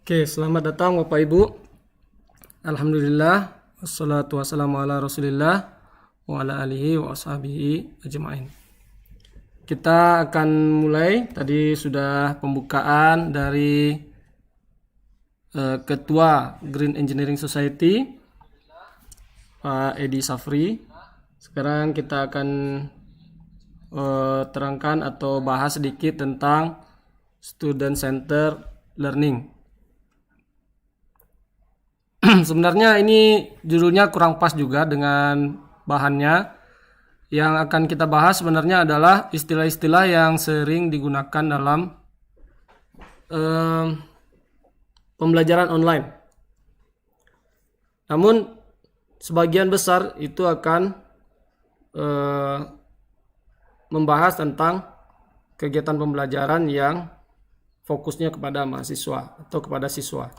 Oke, selamat datang Bapak Ibu. Alhamdulillah, wassalatu wassalamu ala Rasulillah wa ala alihi wa ashabihi ajma'in. Kita akan mulai. Tadi sudah pembukaan dari Ketua Green Engineering Society, Pak Edi Safri. Sekarang kita akan terangkan atau bahas sedikit tentang Student Center Learning. Sebenarnya ini judulnya kurang pas juga dengan bahannya. Yang akan kita bahas sebenarnya adalah istilah-istilah yang sering digunakan dalam pembelajaran online. Namun sebagian besar itu akan membahas tentang kegiatan pembelajaran yang fokusnya kepada mahasiswa atau kepada siswa.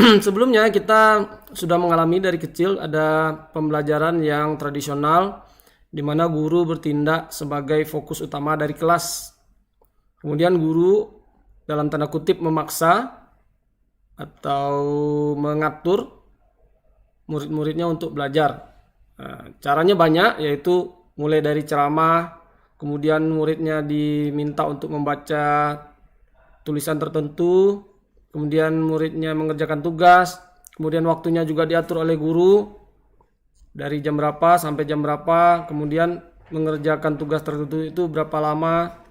Sebelumnya kita sudah mengalami dari kecil ada pembelajaran yang tradisional di mana guru bertindak sebagai fokus utama dari kelas. Kemudian guru dalam tanda kutip memaksa atau mengatur murid-muridnya untuk belajar. Nah, caranya banyak, yaitu mulai dari ceramah, kemudian muridnya diminta untuk membaca tulisan tertentu, kemudian muridnya mengerjakan tugas, kemudian waktunya juga diatur oleh guru dari jam berapa sampai jam berapa, kemudian mengerjakan tugas tertentu itu berapa lama.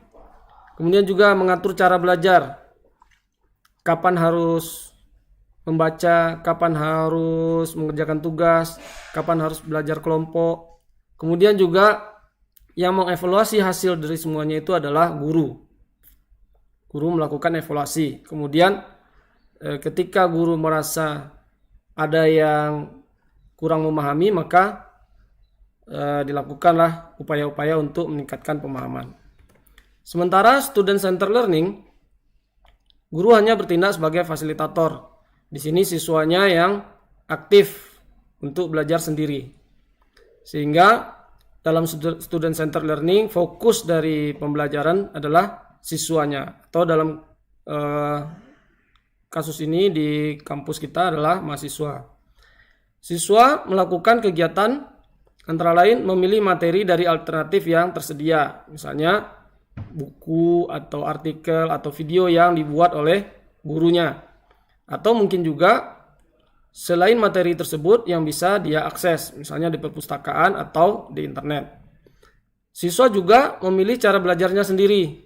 Kemudian juga mengatur cara belajar, kapan harus membaca, kapan harus mengerjakan tugas, kapan harus belajar kelompok. Kemudian juga yang mengevaluasi hasil dari semuanya itu adalah guru. Guru melakukan evaluasi. Kemudian ketika guru merasa ada yang kurang memahami, maka dilakukanlah upaya-upaya untuk meningkatkan pemahaman. Sementara student center learning, guru hanya bertindak sebagai fasilitator. Di sini siswanya yang aktif untuk belajar sendiri. Sehingga dalam student center learning, fokus dari pembelajaran adalah siswanya. Atau dalam kasus ini di kampus kita adalah mahasiswa. Siswa melakukan kegiatan antara lain memilih materi dari alternatif yang tersedia. Misalnya buku atau artikel atau video yang dibuat oleh gurunya. Atau mungkin juga selain materi tersebut yang bisa dia akses, misalnya di perpustakaan atau di internet. Siswa juga memilih cara belajarnya sendiri.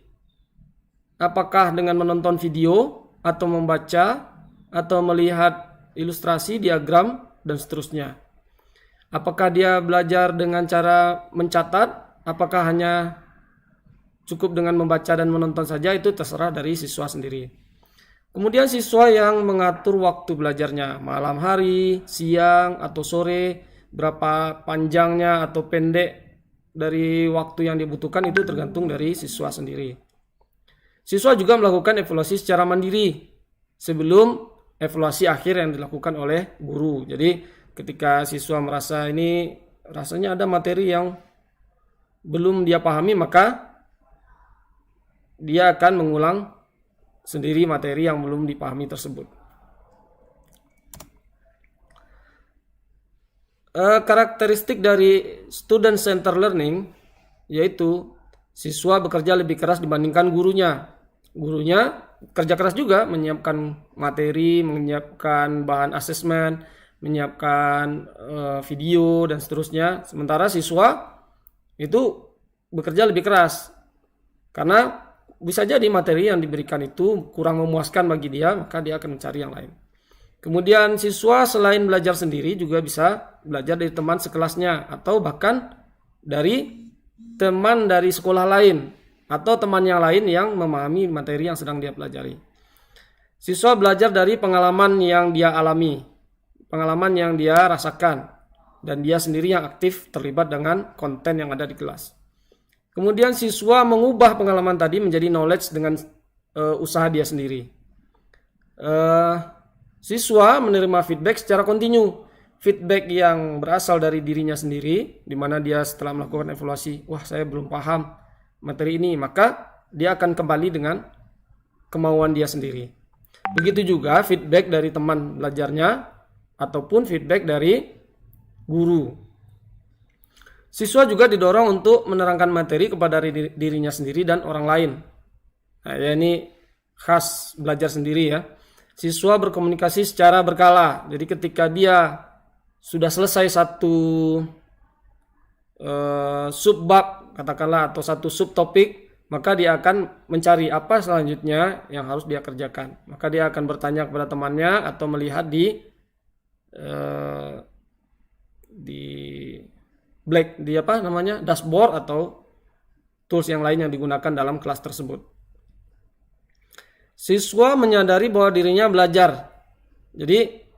Apakah dengan menonton video, atau membaca, atau melihat ilustrasi, diagram, dan seterusnya. Apakah dia belajar dengan cara mencatat, apakah hanya cukup dengan membaca dan menonton saja, itu terserah dari siswa sendiri. Kemudian siswa yang mengatur waktu belajarnya, malam hari, siang, atau sore, berapa panjangnya atau pendek dari waktu yang dibutuhkan itu tergantung dari siswa sendiri. Siswa juga melakukan evaluasi secara mandiri sebelum evaluasi akhir yang dilakukan oleh guru. Jadi ketika siswa merasa ini rasanya ada materi yang belum dia pahami, maka dia akan mengulang sendiri materi yang belum dipahami tersebut. Karakteristik dari student center learning yaitu siswa bekerja lebih keras dibandingkan gurunya. Gurunya kerja keras juga menyiapkan materi, menyiapkan bahan asesmen, menyiapkan video dan seterusnya. Sementara siswa itu bekerja lebih keras karena bisa jadi materi yang diberikan itu kurang memuaskan bagi dia, maka dia akan mencari yang lain. Kemudian siswa selain belajar sendiri juga bisa belajar dari teman sekelasnya atau bahkan dari teman dari sekolah lain atau teman yang lain yang memahami materi yang sedang dia pelajari. Siswa belajar dari pengalaman yang dia alami, pengalaman yang dia rasakan, dan dia sendiri yang aktif terlibat dengan konten yang ada di kelas. Kemudian siswa mengubah pengalaman tadi menjadi knowledge dengan usaha dia sendiri. Siswa menerima feedback secara kontinu. Feedback yang berasal dari dirinya sendiri, di mana dia setelah melakukan evaluasi, wah saya belum paham materi ini, maka dia akan kembali dengan kemauan dia sendiri. Begitu juga feedback dari teman belajarnya ataupun feedback dari guru. Siswa juga didorong untuk menerangkan materi kepada dirinya sendiri dan orang lain. Nah, ya ini khas belajar sendiri ya. Siswa berkomunikasi secara berkala. Jadi ketika dia sudah selesai satu subbab katakanlah atau satu subtopik, maka dia akan mencari apa selanjutnya yang harus dia kerjakan. Maka dia akan bertanya kepada temannya atau melihat di dashboard atau tools yang lain yang digunakan dalam kelas tersebut. Siswa menyadari bahwa dirinya belajar. Jadi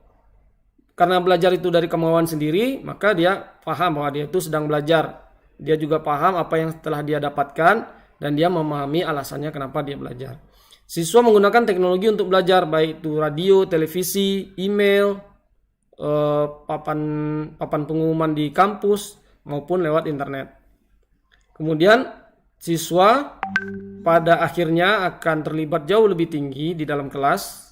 karena belajar itu dari kemauan sendiri, maka dia paham bahwa dia itu sedang belajar. Dia juga paham apa yang telah dia dapatkan dan dia memahami alasannya kenapa dia belajar. Siswa menggunakan teknologi untuk belajar, baik itu radio, televisi, email, papan pengumuman di kampus maupun lewat internet. Kemudian siswa pada akhirnya akan terlibat jauh lebih tinggi di dalam kelas,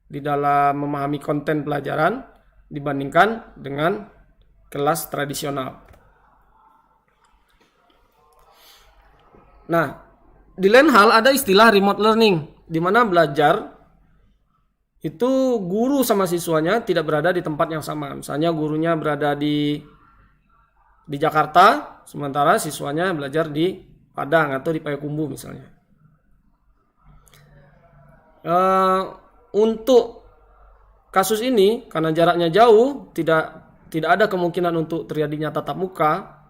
di dalam memahami konten pelajaran dibandingkan dengan kelas tradisional. Nah, di lain hal ada istilah remote learning, di mana belajar itu guru sama siswanya tidak berada di tempat yang sama. Misalnya gurunya berada di Jakarta, sementara siswanya belajar di Padang atau di Payakumbuh misalnya. Untuk kasus ini, karena jaraknya jauh, tidak ada kemungkinan untuk terjadinya tatap muka.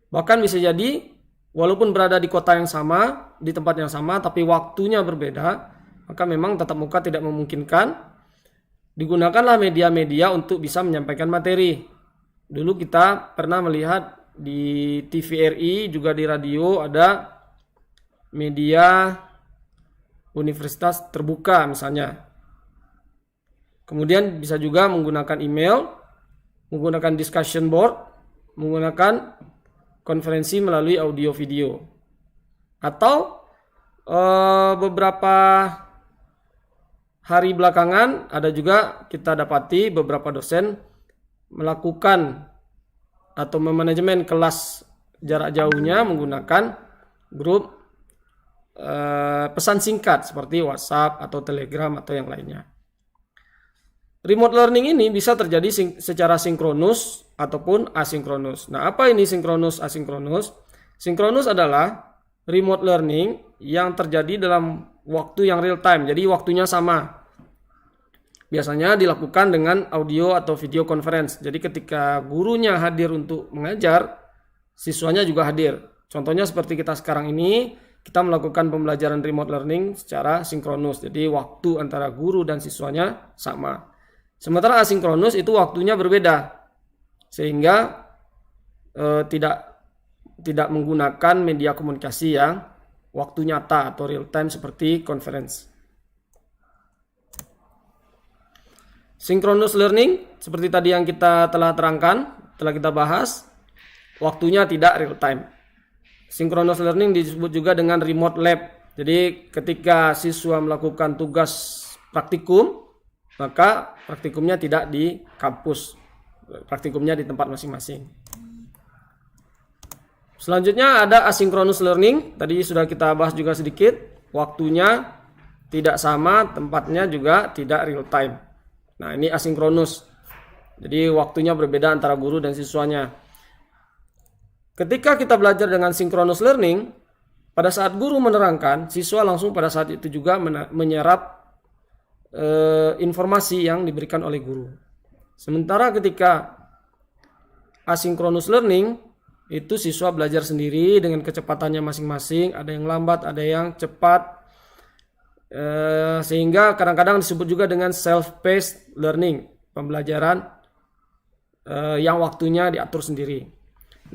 Bahkan bisa jadi walaupun berada di kota yang sama, di tempat yang sama, tapi waktunya berbeda, maka memang tatap muka tidak memungkinkan. Digunakanlah media-media untuk bisa menyampaikan materi. Dulu kita pernah melihat di TVRI, juga di radio, ada media universitas terbuka misalnya. Kemudian bisa juga menggunakan email, menggunakan discussion board, menggunakan konferensi melalui audio video. Atau beberapa hari belakangan ada juga kita dapati beberapa dosen melakukan atau memanajemen kelas jarak jauhnya menggunakan grup pesan singkat seperti WhatsApp atau Telegram atau yang lainnya. Remote learning ini bisa terjadi secara sinkronus ataupun asinkronus. Nah, apa ini sinkronus asinkronus? Sinkronus adalah remote learning yang terjadi dalam waktu yang real time. Jadi waktunya sama. Biasanya dilakukan dengan audio atau video conference. Jadi ketika gurunya hadir untuk mengajar, siswanya juga hadir. Contohnya seperti kita sekarang ini, kita melakukan pembelajaran remote learning secara sinkronus. Jadi waktu antara guru dan siswanya sama. Sementara asinkronus itu waktunya berbeda, sehingga tidak menggunakan media komunikasi yang waktu nyata atau real time seperti conference. Synchronous learning seperti tadi yang kita telah terangkan, telah kita bahas, waktunya tidak real time. Synchronous learning disebut juga dengan remote lab. Jadi ketika siswa melakukan tugas praktikum, maka praktikumnya tidak di kampus, praktikumnya di tempat masing-masing. Selanjutnya ada asynchronous learning, tadi sudah kita bahas juga sedikit, waktunya tidak sama, tempatnya juga tidak real time. Nah, ini asinkronus. Jadi waktunya berbeda antara guru dan siswanya. Ketika kita belajar dengan synchronous learning, pada saat guru menerangkan, siswa langsung pada saat itu juga menyerap informasi yang diberikan oleh guru. Sementara ketika asynchronous learning, itu siswa belajar sendiri dengan kecepatannya masing-masing, ada yang lambat, ada yang cepat, sehingga kadang-kadang disebut juga dengan self-paced learning, pembelajaran yang waktunya diatur sendiri.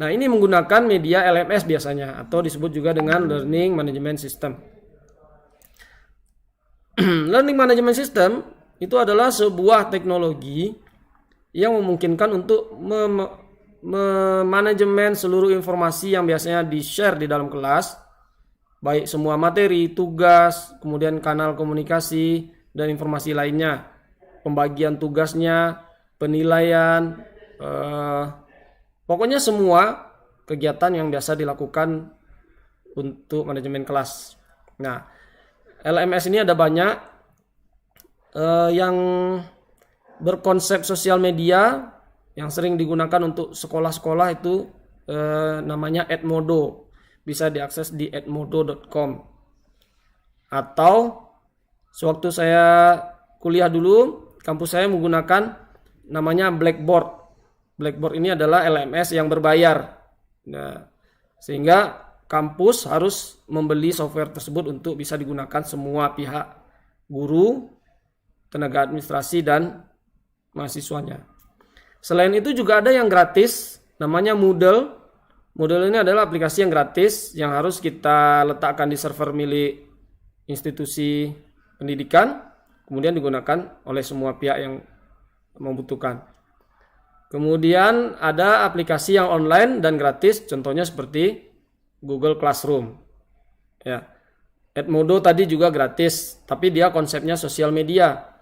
Nah, ini menggunakan media LMS biasanya, atau disebut juga dengan Learning Management System. Learning Management System itu adalah sebuah teknologi yang memungkinkan untuk memanajemen seluruh informasi yang biasanya di-share di dalam kelas, baik semua materi, tugas, kemudian kanal komunikasi, dan informasi lainnya, pembagian tugasnya, penilaian, pokoknya semua kegiatan yang biasa dilakukan untuk manajemen kelas. Nah, LMS ini ada banyak yang berkonsep sosial media yang sering digunakan untuk sekolah-sekolah itu namanya Edmodo. Bisa diakses di edmodo.com. Atau sewaktu saya kuliah dulu, kampus saya menggunakan namanya Blackboard. Blackboard ini adalah LMS yang berbayar. Nah, sehingga kampus harus membeli software tersebut untuk bisa digunakan semua pihak, guru, tenaga administrasi, dan mahasiswanya. Selain itu juga ada yang gratis, namanya Moodle. Moodle ini adalah aplikasi yang gratis yang harus kita letakkan di server milik institusi pendidikan, kemudian digunakan oleh semua pihak yang membutuhkan. Kemudian ada aplikasi yang online dan gratis, contohnya seperti Google Classroom. Ya. Edmodo tadi juga gratis, tapi dia konsepnya sosial media.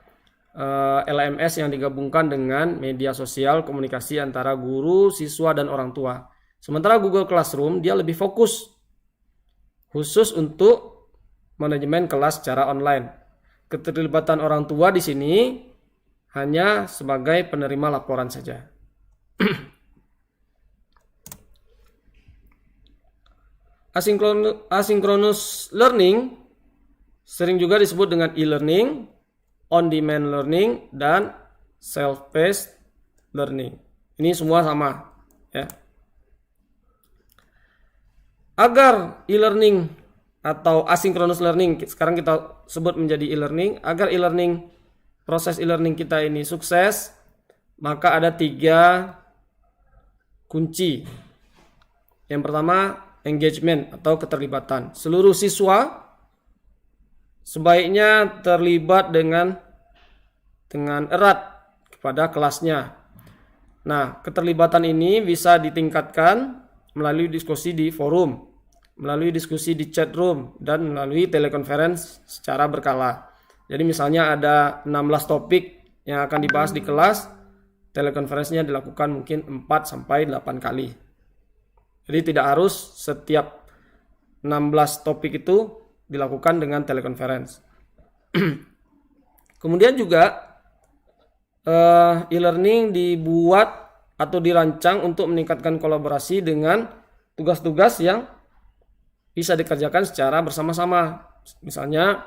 LMS yang digabungkan dengan media sosial komunikasi antara guru, siswa, dan orang tua. Sementara Google Classroom dia lebih fokus khusus untuk manajemen kelas secara online. Keterlibatan orang tua di sini hanya sebagai penerima laporan saja. Asynchronous learning sering juga disebut dengan e-learning, on-demand learning, dan self-paced learning. Ini semua sama, ya. Agar e-learning atau asynchronous learning, sekarang kita sebut menjadi e-learning, agar e-learning, proses e-learning kita ini sukses, maka ada 3 kunci. Yang pertama, engagement atau keterlibatan. Seluruh siswa sebaiknya terlibat dengan erat kepada kelasnya. Nah, keterlibatan ini bisa ditingkatkan melalui diskusi di forum, melalui diskusi di chat room, dan melalui telekonferensi secara berkala. Jadi misalnya ada 16 topik yang akan dibahas di kelas, telekonferensinya dilakukan mungkin 4-8 kali. Jadi tidak harus setiap 16 topik itu dilakukan dengan telekonferensi. Kemudian juga e-learning dibuat atau dirancang untuk meningkatkan kolaborasi dengan tugas-tugas yang bisa dikerjakan secara bersama-sama. Misalnya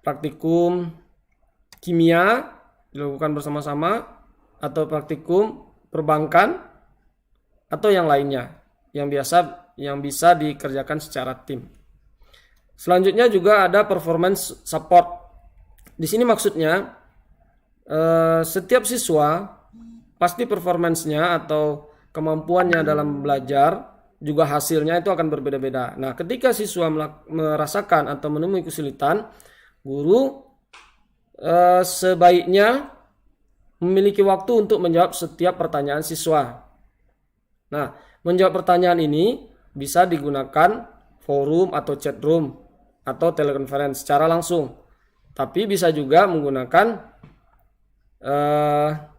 praktikum kimia dilakukan bersama-sama, atau praktikum perbankan, atau yang lainnya yang bisa dikerjakan secara tim. Selanjutnya juga ada performance support. Di sini maksudnya setiap siswa pasti performance-nya atau kemampuannya dalam belajar juga hasilnya itu akan berbeda-beda. Nah, ketika siswa merasakan atau menemui kesulitan, guru sebaiknya memiliki waktu untuk menjawab setiap pertanyaan siswa. Nah, menjawab pertanyaan ini bisa digunakan forum atau chat room atau telekonferensi secara langsung. Tapi bisa juga menggunakan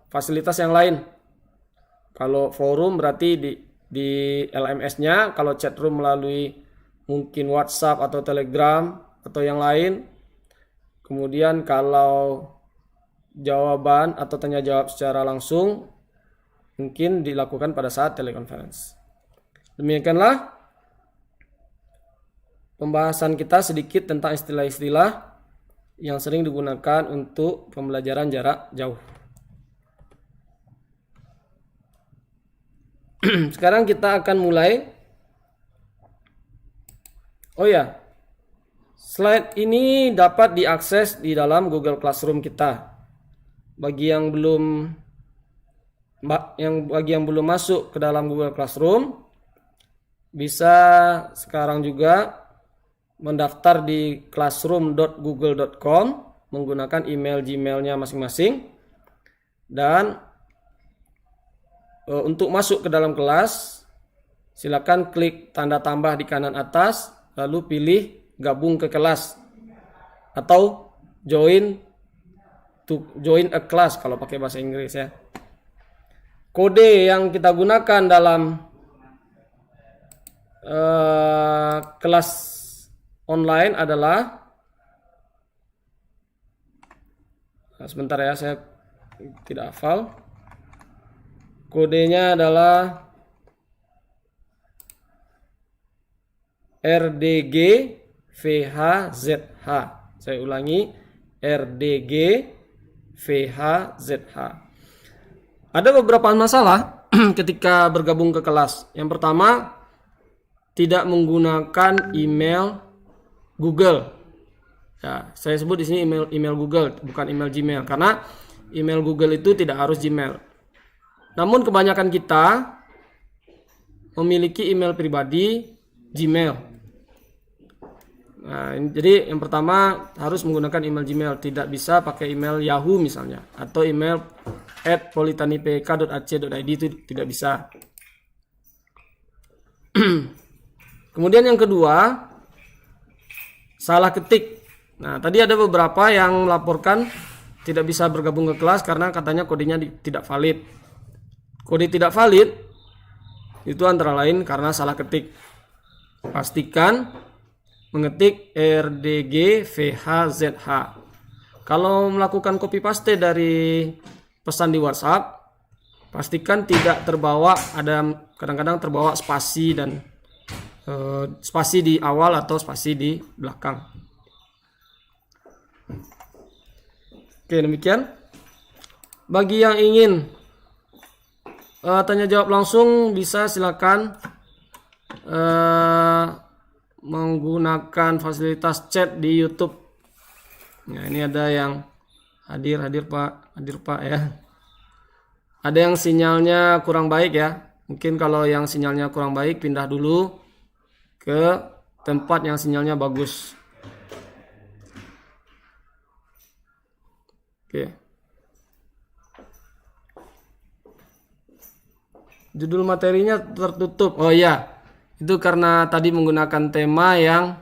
fasilitas yang lain. Kalau forum berarti di LMS-nya, kalau chat room melalui mungkin WhatsApp atau Telegram atau yang lain. Kemudian kalau jawaban atau tanya jawab secara langsung mungkin dilakukan pada saat telekonferensi. Demikianlah pembahasan kita sedikit tentang istilah-istilah yang sering digunakan untuk pembelajaran jarak jauh. Sekarang kita akan mulai. Oh ya, slide ini dapat diakses di dalam Google Classroom kita. Bagi yang belum masuk ke dalam Google Classroom, bisa sekarang juga mendaftar di classroom.google.com menggunakan email Gmail-nya masing-masing. Dan untuk masuk ke dalam kelas, silakan klik tanda tambah di kanan atas lalu pilih gabung ke kelas atau join a class kalau pakai bahasa Inggris ya. Kode yang kita gunakan dalam kelas online adalah, sebentar ya, saya tidak hafal. Kodenya adalah RDG VHZH. Saya ulangi, RDG VHZH. Ada beberapa masalah ketika bergabung ke kelas. Yang pertama, tidak menggunakan email Google. Ya, saya sebut di sini email Google, bukan email Gmail, karena email Google itu tidak harus Gmail. Namun kebanyakan kita memiliki email pribadi Gmail. Nah, jadi yang pertama harus menggunakan email Gmail, tidak bisa pakai email Yahoo misalnya, atau email @politanipk.ac.id, itu tidak bisa. Kemudian yang kedua, salah ketik. Nah, tadi ada beberapa yang melaporkan tidak bisa bergabung ke kelas karena katanya kodenya tidak valid. Kode tidak valid itu antara lain karena salah ketik. Pastikan mengetik RDG VHZH. Kalau melakukan copy paste dari pesan di WhatsApp, pastikan tidak terbawa, ada kadang-kadang terbawa spasi dan spasi di awal atau spasi di belakang. Oke, demikian. Bagi yang ingin tanya jawab langsung, bisa silakan menggunakan fasilitas chat di YouTube. Nah, ini ada yang hadir Pak ya. Ada yang sinyalnya kurang baik ya. Mungkin kalau yang sinyalnya kurang baik, pindah dulu ke tempat yang sinyalnya bagus. Oke. Judul materinya tertutup. Oh iya, itu karena tadi menggunakan tema yang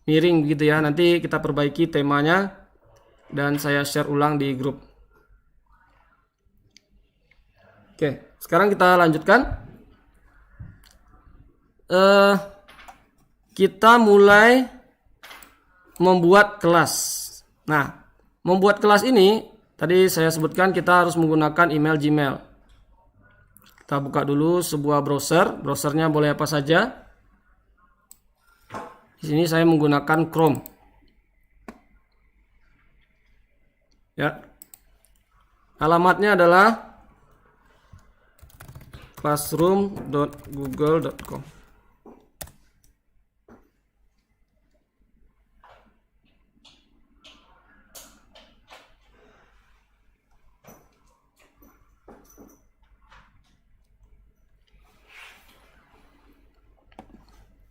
miring begitu ya. Nanti kita perbaiki temanya dan saya share ulang di grup. Oke, sekarang kita lanjutkan. Kita mulai membuat kelas. Nah, membuat kelas ini tadi saya sebutkan kita harus menggunakan email Gmail. Kita buka dulu sebuah browser. Browsernya boleh apa saja. Di sini saya menggunakan Chrome. Ya. Alamatnya adalah classroom.google.com.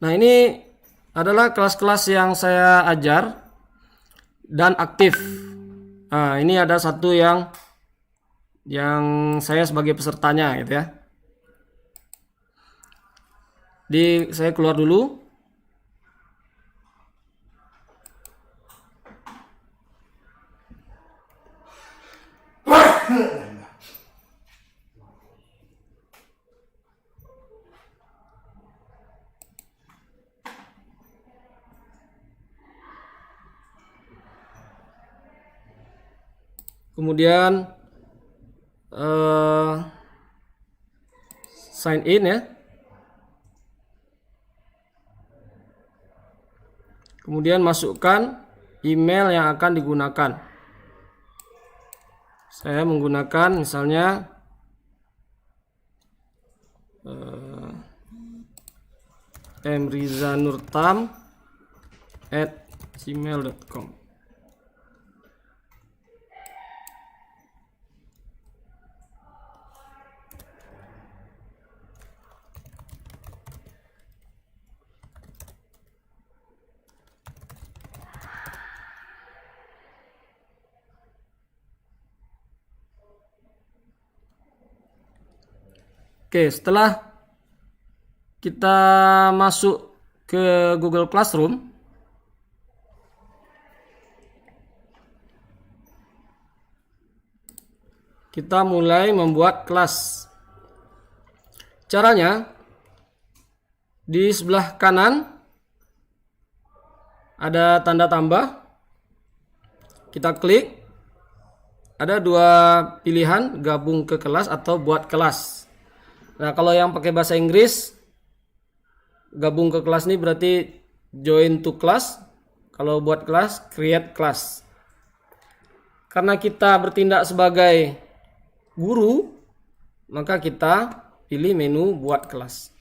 Nah, ini adalah kelas-kelas yang saya ajar dan aktif. Nah, ini ada satu yang saya sebagai pesertanya gitu ya. Saya keluar dulu. Kemudian sign in ya. Kemudian masukkan email yang akan digunakan. Saya menggunakan misalnya mrizanurtam@gmail.com. Oke, setelah kita masuk ke Google Classroom. Kita mulai membuat kelas. Caranya, di sebelah kanan ada tanda tambah. Kita klik. Ada dua pilihan, gabung ke kelas atau buat kelas. Nah, kalau yang pakai bahasa Inggris, gabung ke kelas ini berarti join to class. Kalau buat kelas, create class. Karena kita bertindak sebagai guru, maka kita pilih menu buat kelas.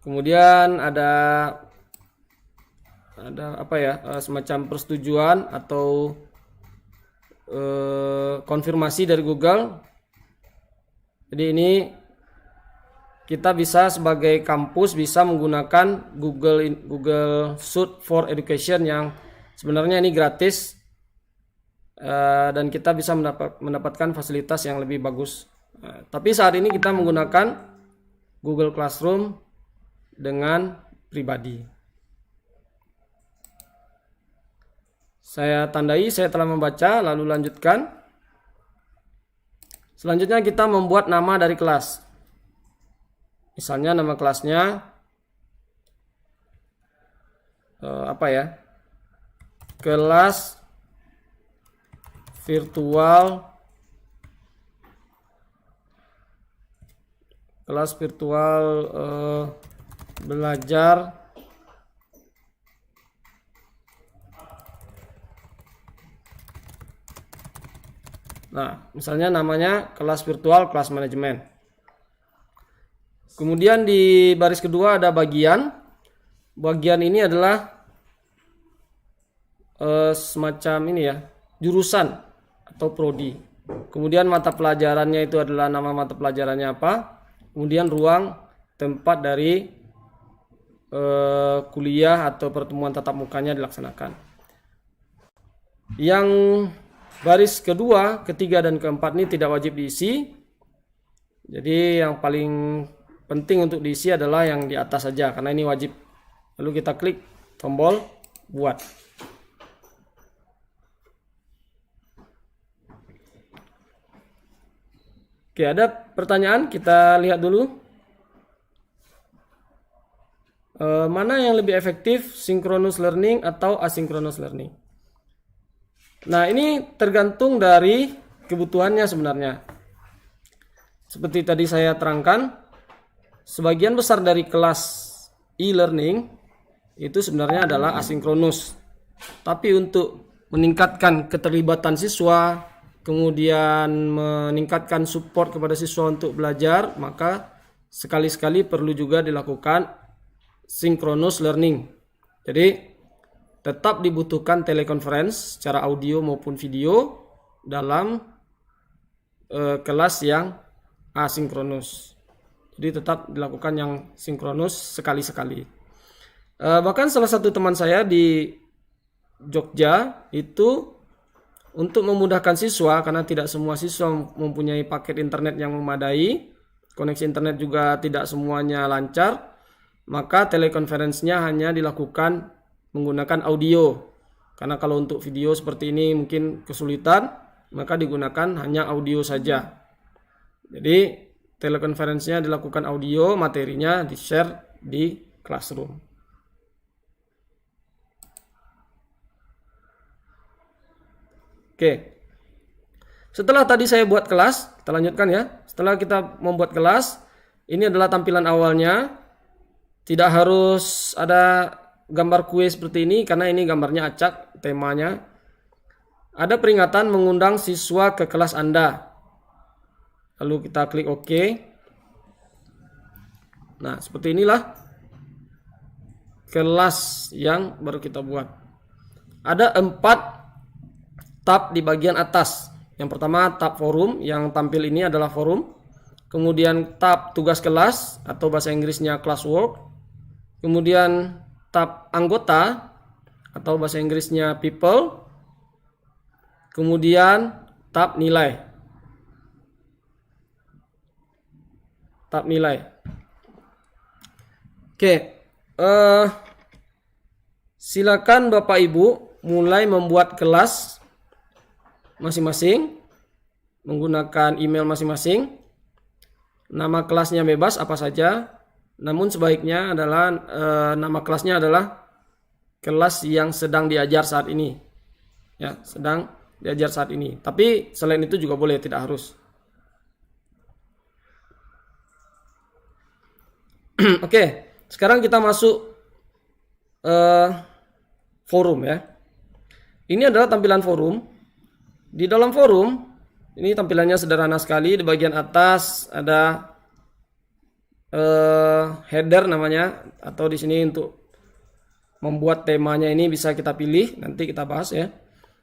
Kemudian ada apa ya, semacam persetujuan atau konfirmasi dari Google. Jadi ini kita bisa sebagai kampus bisa menggunakan Google Suite for Education yang sebenarnya ini gratis, dan kita bisa mendapatkan fasilitas yang lebih bagus. Tapi saat ini kita menggunakan Google Classroom dengan pribadi. Saya tandai saya telah membaca, lalu lanjutkan. Selanjutnya kita membuat nama dari kelas. Misalnya nama kelasnya apa ya? Kelas virtual belajar misalnya namanya kelas virtual kelas manajemen. Kemudian di baris kedua ada bagian. Bagian ini adalah semacam ini ya, jurusan atau prodi. Kemudian mata pelajarannya itu adalah nama mata pelajarannya apa. Kemudian ruang tempat dari kuliah atau pertemuan tatap mukanya dilaksanakan. Yang baris kedua, ketiga, dan keempat ini tidak wajib diisi. Jadi yang paling penting untuk diisi adalah yang di atas saja, karena ini wajib. Lalu kita klik tombol buat. Oke, ada pertanyaan? Kita lihat dulu. Mana yang lebih efektif, synchronous learning atau asynchronous learning? Nah, ini tergantung dari kebutuhannya sebenarnya. Seperti tadi saya terangkan, sebagian besar dari kelas e-learning itu sebenarnya adalah asinkronus. Tapi untuk meningkatkan keterlibatan siswa, kemudian meningkatkan support kepada siswa untuk belajar, maka sekali-sekali perlu juga dilakukan synchronous learning. Jadi tetap dibutuhkan telekonferensi secara audio maupun video dalam kelas yang asinkronus. Jadi tetap dilakukan yang sinkronus sekali-sekali. Bahkan salah satu teman saya di Jogja itu untuk memudahkan siswa, karena tidak semua siswa mempunyai paket internet yang memadai, koneksi internet juga tidak semuanya lancar, maka telekonferensinya hanya dilakukan menggunakan audio. Karena kalau untuk video seperti ini mungkin kesulitan, maka digunakan hanya audio saja. Jadi telekonferensinya dilakukan audio, materinya di-share di Classroom. Oke. Setelah tadi saya buat kelas, kita lanjutkan ya. Setelah kita membuat kelas, ini adalah tampilan awalnya. Tidak harus ada gambar kue seperti ini, karena ini gambarnya acak, temanya. Ada peringatan mengundang siswa ke kelas Anda. Lalu kita klik OK. Nah, seperti inilah kelas yang baru kita buat. Ada 4 tab di bagian atas. Yang pertama tab forum, yang tampil ini adalah forum. Kemudian tab tugas kelas atau bahasa Inggrisnya classwork. Kemudian tab anggota atau bahasa Inggrisnya people. Kemudian tab nilai. Tab nilai. Oke, silakan Bapak Ibu mulai membuat kelas masing-masing menggunakan email masing-masing. Nama kelasnya bebas apa saja, namun sebaiknya adalah nama kelasnya adalah kelas yang sedang diajar saat ini. Ya, sedang diajar saat ini. Tapi selain itu juga boleh, tidak harus. Oke, sekarang kita masuk forum ya. Ini adalah tampilan forum. Di dalam forum ini tampilannya sederhana sekali. Di bagian atas ada header namanya, atau di sini untuk membuat temanya ini bisa kita pilih, nanti kita bahas ya.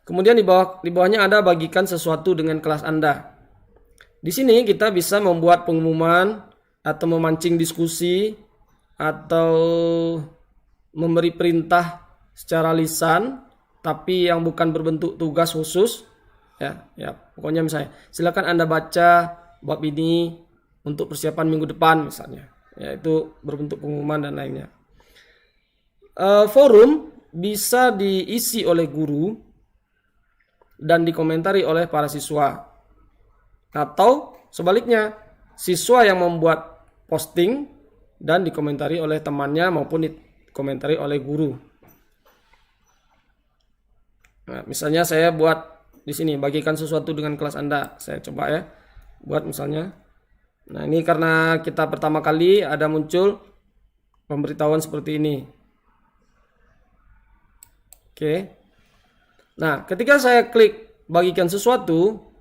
Kemudian di bawahnya ada bagikan sesuatu dengan kelas Anda. Di sini kita bisa membuat pengumuman atau memancing diskusi atau memberi perintah secara lisan tapi yang bukan berbentuk tugas khusus. Ya, pokoknya misalnya silakan Anda baca bab ini untuk persiapan minggu depan misalnya. Ya, itu berbentuk pengumuman dan lainnya. Forum bisa diisi oleh guru dan dikomentari oleh para siswa. Atau sebaliknya, siswa yang membuat posting dan dikomentari oleh temannya maupun dikomentari oleh guru. Nah, misalnya saya buat di sini bagikan sesuatu dengan kelas Anda. Saya coba ya buat misalnya. Nah, ini karena kita pertama kali ada muncul pemberitahuan seperti ini. Oke. Nah, ketika saya klik bagikan sesuatu,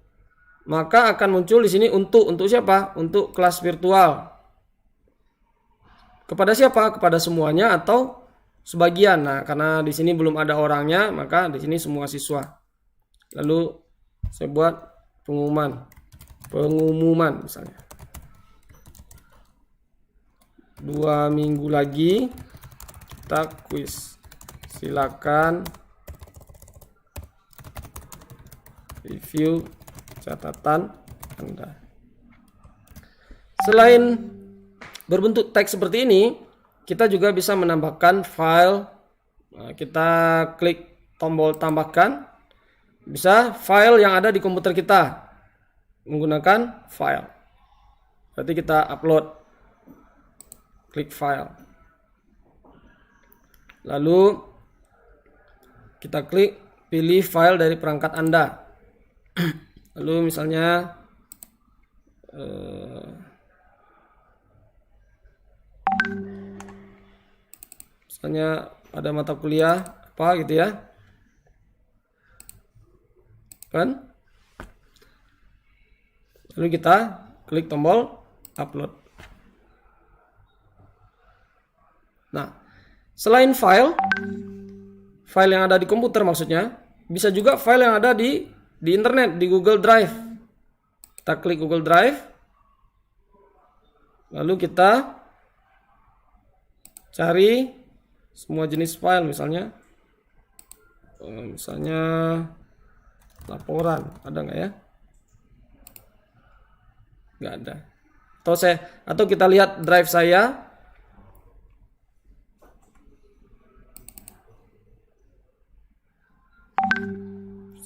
maka akan muncul di sini untuk siapa? Untuk kelas virtual. Kepada siapa? Kepada semuanya atau sebagian. Nah, karena di sini belum ada orangnya, maka di sini semua siswa. Lalu saya buat pengumuman misalnya. 2 minggu lagi kita kuis. Silakan review catatan Anda. Selain berbentuk teks seperti ini, kita juga bisa menambahkan file. Nah, kita klik tombol tambahkan. Bisa file yang ada di komputer kita menggunakan file. Berarti kita upload. Klik file. Lalu kita klik pilih file dari perangkat Anda. Lalu misalnya ada mata kuliah apa gitu ya. Kan? Lalu kita klik tombol upload. Nah, selain file yang ada di komputer maksudnya, bisa juga file yang ada di internet, di Google Drive. Kita klik Google Drive. Lalu kita cari semua jenis file misalnya. Misalnya laporan, ada nggak ya? Nggak ada. Atau kita lihat drive saya.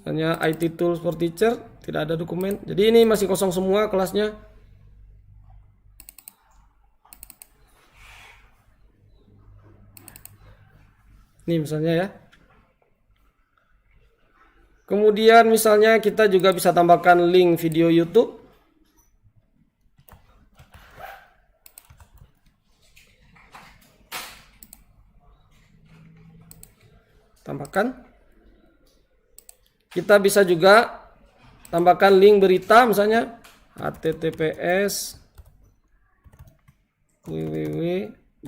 Misalnya IT Tools for Teacher, tidak ada dokumen. Jadi ini masih kosong semua kelasnya. Ini misalnya ya. Kemudian misalnya kita juga bisa tambahkan link video YouTube. Tambahkan. Kita bisa juga tambahkan link berita misalnya https www.detik.com.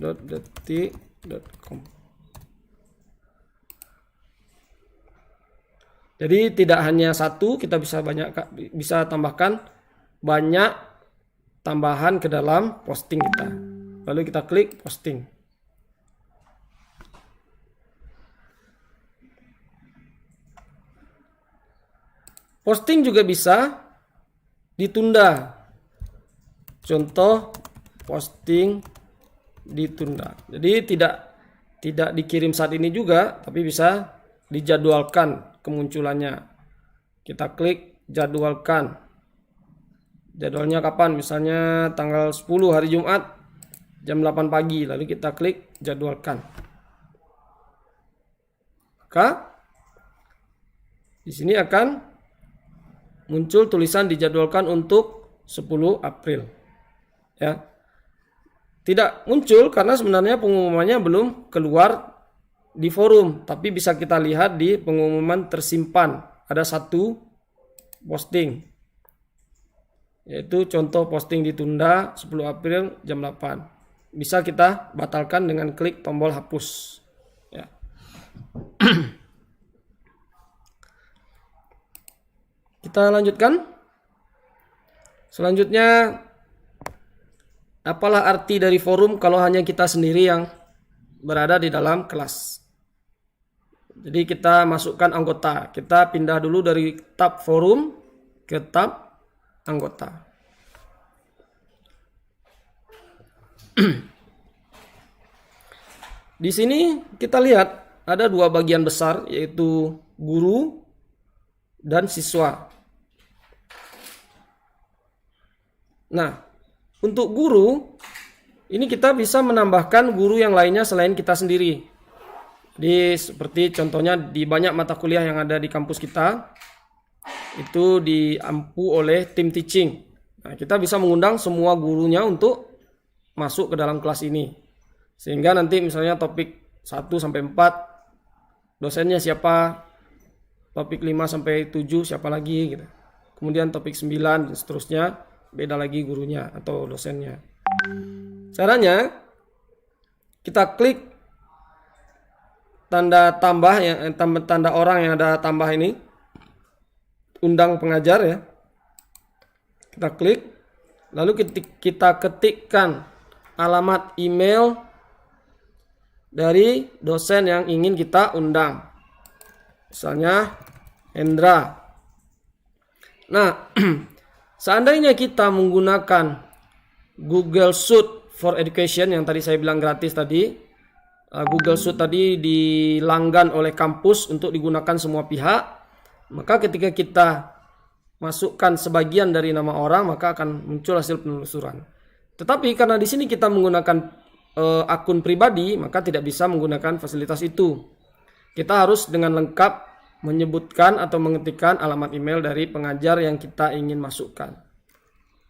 Jadi tidak hanya satu, kita bisa tambahkan banyak tambahan ke dalam posting kita. Lalu kita klik posting. Posting juga bisa ditunda. Contoh posting ditunda. Jadi tidak tidak dikirim saat ini juga, tapi bisa dijadwalkan kemunculannya. Kita klik jadwalkan. Jadwalnya kapan? Misalnya tanggal 10 hari Jumat jam 8 pagi. Lalu kita klik jadwalkan. Maka di sini akan muncul tulisan dijadwalkan untuk 10 April. Ya. Tidak muncul karena sebenarnya pengumumannya belum keluar di forum, tapi bisa kita lihat di pengumuman tersimpan. Ada satu posting, yaitu contoh posting ditunda 10 April jam 8. Bisa kita batalkan dengan klik tombol hapus. Ya. Kita lanjutkan. Selanjutnya, apalah arti dari forum kalau hanya kita sendiri yang berada di dalam kelas? Jadi kita masukkan anggota. Kita pindah dulu dari tab forum ke tab anggota. Di sini kita lihat ada dua bagian besar, yaitu guru dan siswa. Nah, untuk guru, ini kita bisa menambahkan guru yang lainnya selain kita sendiri. Jadi seperti contohnya di banyak mata kuliah yang ada di kampus kita, itu diampu oleh tim teaching. Nah, kita bisa mengundang semua gurunya untuk masuk ke dalam kelas ini. Sehingga nanti misalnya topik 1 sampai 4, dosennya siapa, topik 5 sampai 7 siapa lagi gitu. Kemudian topik 9 dan seterusnya, beda lagi gurunya atau dosennya. Caranya kita klik tanda tambah yang tanda orang yang ada tambah ini, undang pengajar ya. Kita klik, lalu kita ketikkan alamat email dari dosen yang ingin kita undang. Misalnya Hendra. Nah, seandainya kita menggunakan Google Suite for Education yang tadi saya bilang gratis tadi, Google Suite tadi dilanggan oleh kampus untuk digunakan semua pihak, maka ketika kita masukkan sebagian dari nama orang, maka akan muncul hasil penelusuran. Tetapi karena di sini kita menggunakan akun pribadi, maka tidak bisa menggunakan fasilitas itu. Kita harus dengan lengkap menyebutkan atau mengetikkan alamat email dari pengajar yang kita ingin masukkan.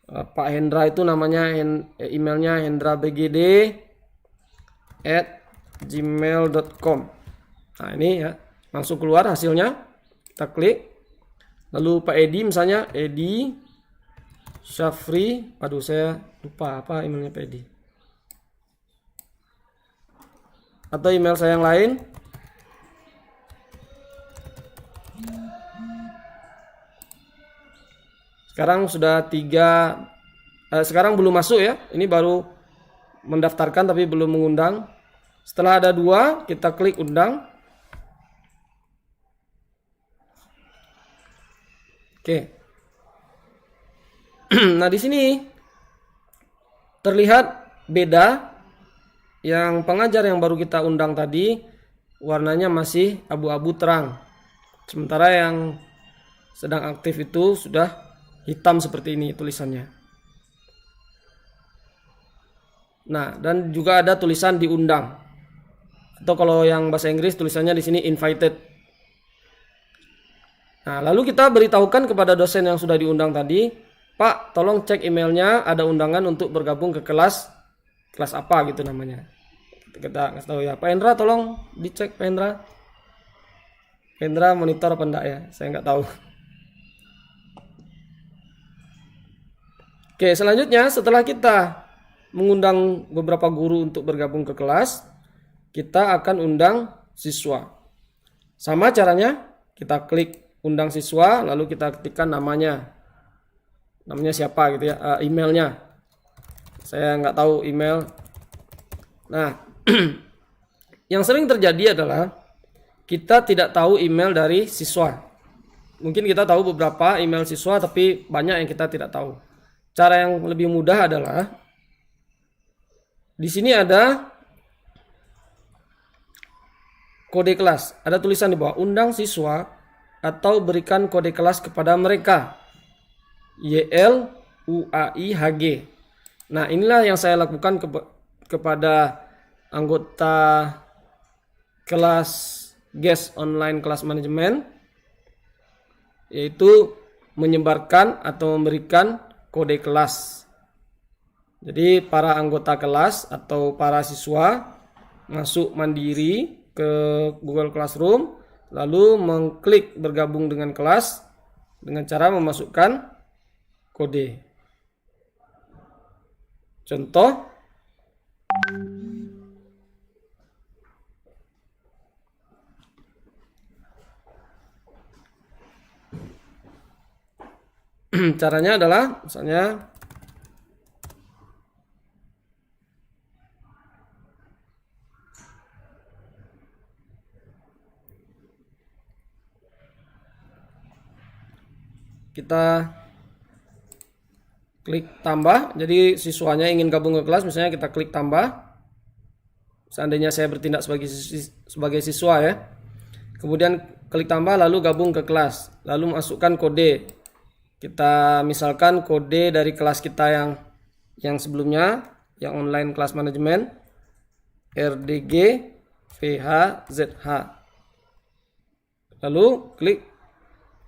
Pak Hendra itu namanya, emailnya hendrabgd@gmail.com. Nah ini ya, langsung keluar hasilnya. Kita klik. Lalu Pak Edi misalnya, Edi Syafri, aduh saya lupa apa emailnya Pak Edi. Atau email saya yang lain. Sekarang sudah 3, sekarang belum masuk ya. Ini baru mendaftarkan tapi belum mengundang. Setelah ada 2, kita klik undang. Oke. Nah, di sini terlihat beda. Yang pengajar yang baru kita undang tadi warnanya masih abu-abu terang. Sementara yang sedang aktif itu sudah hitam seperti ini tulisannya. Nah, dan juga ada tulisan diundang. Atau kalau yang bahasa Inggris tulisannya di sini invited. Nah, lalu kita beritahukan kepada dosen yang sudah diundang tadi, Pak, tolong cek emailnya, ada undangan untuk bergabung ke kelas apa gitu namanya. Kita kasih tahu ya, Pak Hendra tolong dicek Pak Hendra. Pak Hendra monitor apa enggak ya? Saya nggak tahu. Oke, selanjutnya setelah kita mengundang beberapa guru untuk bergabung ke kelas, kita akan undang siswa. Sama caranya, kita klik undang siswa, lalu kita ketikkan namanya. Namanya siapa gitu ya, emailnya. Saya nggak tahu email. Nah, yang sering terjadi adalah kita tidak tahu email dari siswa. Mungkin kita tahu beberapa email siswa, tapi banyak yang kita tidak tahu. Cara yang lebih mudah adalah di sini ada kode kelas. Ada tulisan di bawah, undang siswa atau berikan kode kelas kepada mereka. YLUAIHG. Nah, inilah yang saya lakukan kepada anggota kelas GES online kelas manajemen, yaitu menyebarkan atau memberikan kode kelas. Jadi para anggota kelas atau para siswa masuk mandiri ke Google Classroom, lalu mengklik bergabung dengan kelas dengan cara memasukkan kode. Contoh, caranya adalah misalnya kita klik tambah. Jadi siswanya ingin gabung ke kelas, misalnya kita klik tambah. Seandainya saya bertindak sebagai siswa ya. Kemudian klik tambah lalu gabung ke kelas. Lalu masukkan kode. Kita misalkan kode dari kelas kita yang sebelumnya, yang online kelas manajemen, RDG VHZH. Lalu klik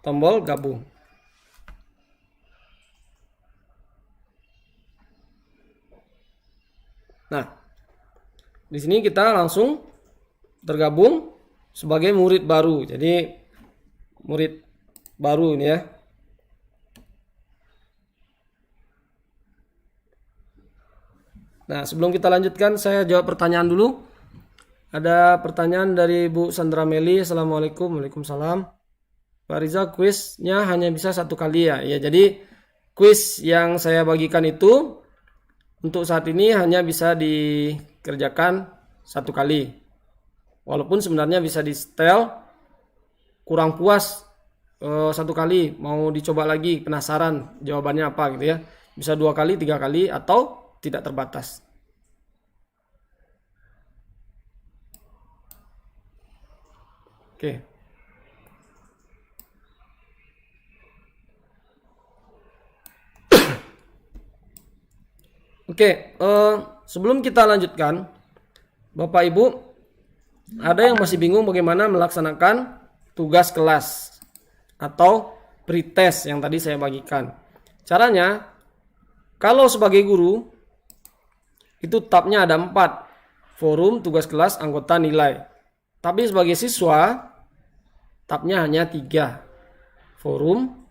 tombol gabung. Nah, di sini kita langsung tergabung sebagai murid baru. Jadi murid baru ini ya. Nah, sebelum kita lanjutkan, saya jawab pertanyaan dulu. Ada pertanyaan dari Bu Sandra Meli. Assalamualaikum. Waalaikumsalam. Pak Riza, kuisnya hanya bisa 1 kali ya? Ya, jadi kuis yang saya bagikan itu untuk saat ini hanya bisa dikerjakan 1 kali. Walaupun sebenarnya bisa di setel, kurang puas 1 kali, mau dicoba lagi, penasaran jawabannya apa gitu ya. Bisa 2 kali, 3 kali, atau tidak terbatas. Oke. Oke, sebelum kita lanjutkan, Bapak Ibu, ada yang masih bingung bagaimana melaksanakan tugas kelas atau pretest yang tadi saya bagikan. Caranya, kalau sebagai guru, itu tabnya ada 4, forum, tugas kelas, anggota, nilai. Tapi sebagai siswa, tabnya hanya 3, forum,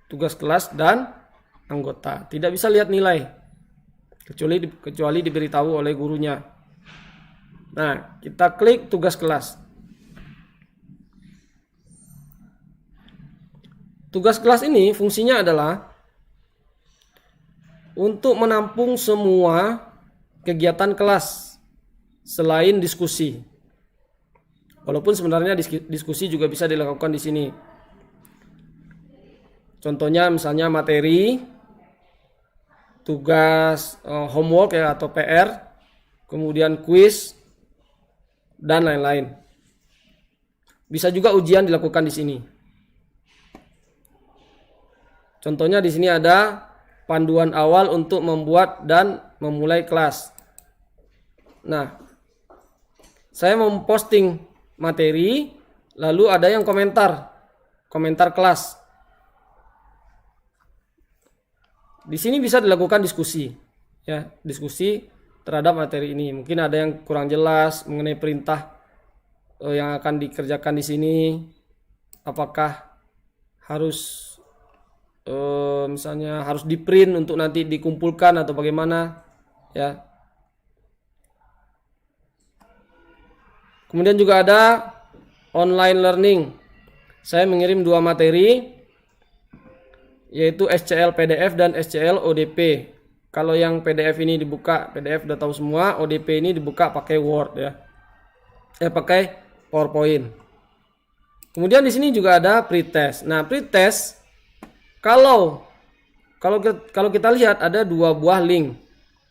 tugas kelas, dan anggota. Tidak bisa lihat nilai. Kecuali diberitahu oleh gurunya. Nah, kita klik tugas kelas. Tugas kelas ini fungsinya adalah untuk menampung semua kegiatan kelas selain diskusi. Walaupun sebenarnya diskusi juga bisa dilakukan di sini. Contohnya misalnya materi, tugas homework ya atau PR, kemudian kuis dan lain-lain. Bisa juga ujian dilakukan di sini. Contohnya di sini ada panduan awal untuk membuat dan memulai kelas. Nah, saya memposting materi, lalu ada yang komentar kelas. Di sini bisa dilakukan diskusi, ya, diskusi terhadap materi ini. Mungkin ada yang kurang jelas mengenai perintah yang akan dikerjakan di sini. Apakah harus misalnya harus di-print untuk nanti dikumpulkan atau bagaimana, ya. Kemudian juga ada online learning. Saya mengirim 2 materi, yaitu SCL PDF dan SCL ODP. Kalau yang PDF ini dibuka, PDF udah tahu semua, ODP ini dibuka pakai Word ya. Pakai PowerPoint. Kemudian di sini juga ada pretest. Nah, pretest kalau kita lihat ada 2 buah link,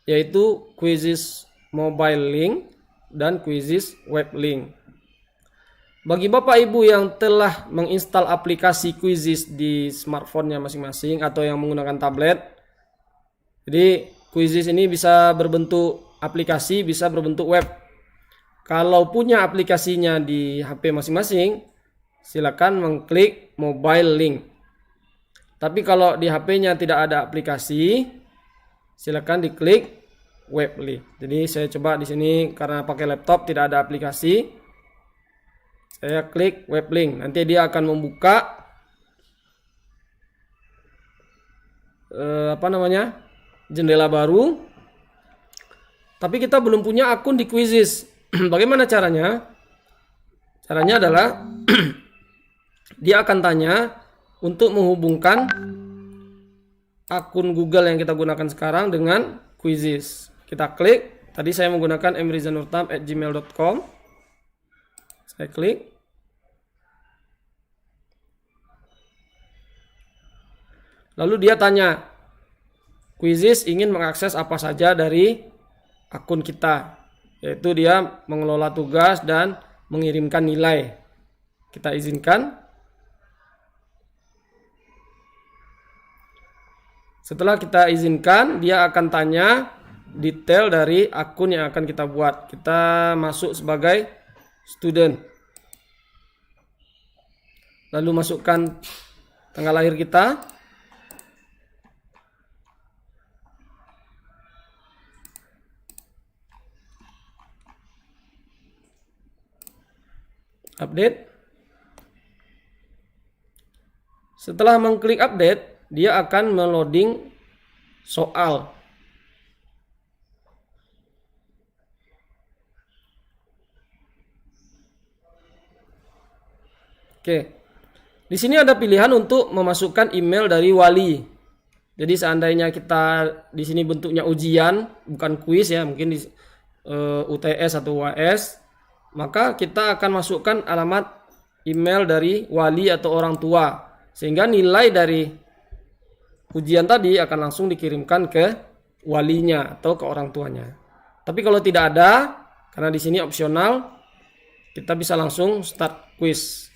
yaitu Quizzes mobile link dan Quizzes web link. Bagi Bapak Ibu yang telah menginstal aplikasi Quizizz di smartphone-nya masing-masing atau yang menggunakan tablet, jadi Quizizz ini bisa berbentuk aplikasi, bisa berbentuk web. Kalau punya aplikasinya di HP masing-masing, silakan mengklik mobile link. Tapi kalau di HP-nya tidak ada aplikasi, silakan diklik web link. Jadi saya coba di sini karena pakai laptop tidak ada aplikasi. Saya klik web link. Nanti dia akan membuka jendela baru. Tapi kita belum punya akun di Quizizz. Bagaimana caranya? Caranya adalah dia akan tanya untuk menghubungkan akun Google yang kita gunakan sekarang dengan Quizizz. Kita klik. Tadi saya menggunakan mrizanurtam@gmail.com. Saya klik. Lalu dia tanya, Quizizz ingin mengakses apa saja dari akun kita. Yaitu dia mengelola tugas dan mengirimkan nilai. Kita izinkan. Setelah kita izinkan, dia akan tanya detail dari akun yang akan kita buat. Kita masuk sebagai student. Lalu masukkan tanggal lahir kita. Update. Setelah mengklik update, dia akan meloading soal. Oke. Di sini ada pilihan untuk memasukkan email dari wali. Jadi seandainya kita di sini bentuknya ujian, bukan kuis ya, mungkin di UTS atau UAS, maka kita akan masukkan alamat email dari wali atau orang tua, sehingga nilai dari ujian tadi akan langsung dikirimkan ke walinya atau ke orang tuanya. Tapi kalau tidak ada, karena di sini opsional, kita bisa langsung start quiz.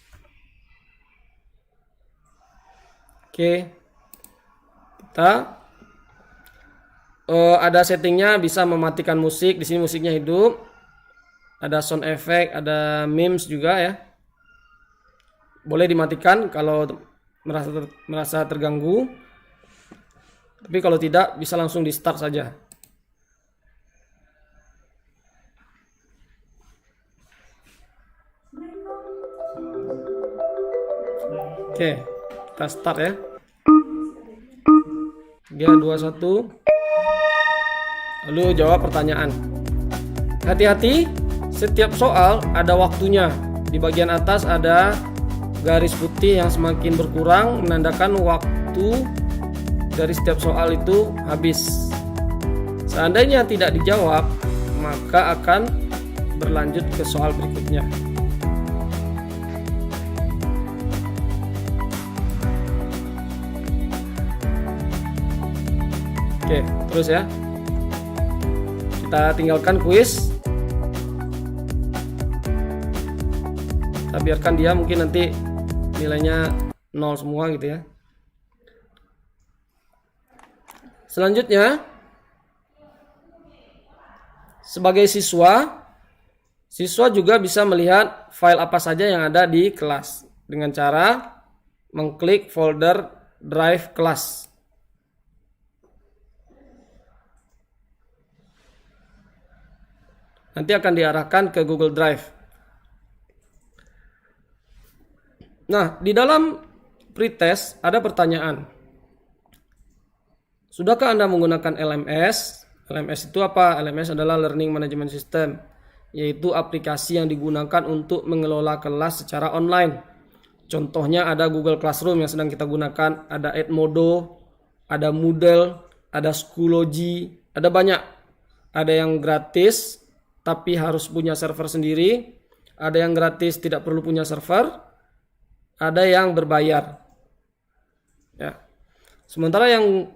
Oke, kita ada settingnya, bisa mematikan musik. Di sini musiknya hidup, ada sound effect, ada memes juga ya. Boleh dimatikan kalau merasa terganggu. Tapi kalau tidak, bisa langsung di start saja. Oke, kita start ya. 3, 2, 1. Lalu jawab pertanyaan. Hati-hati, setiap soal ada waktunya. Di bagian atas ada garis putih yang semakin berkurang, menandakan waktu dari setiap soal itu habis. Seandainya tidak dijawab, maka akan berlanjut ke soal berikutnya. Oke, terus ya. Kita tinggalkan kuis. Kita biarkan dia, mungkin nanti nilainya 0 semua gitu ya. Selanjutnya, sebagai siswa juga bisa melihat file apa saja yang ada di kelas dengan cara mengklik folder drive kelas. Nanti akan diarahkan ke Google Drive. Nah, di dalam pretest ada pertanyaan. Sudahkah Anda menggunakan LMS? LMS itu apa? LMS adalah Learning Management System, yaitu aplikasi yang digunakan untuk mengelola kelas secara online. Contohnya ada Google Classroom yang sedang kita gunakan, ada Edmodo, ada Moodle, ada Schoology, ada banyak. Ada yang gratis, tapi harus punya server sendiri. Ada yang gratis tidak perlu punya server. Ada yang berbayar. Ya. Sementara yang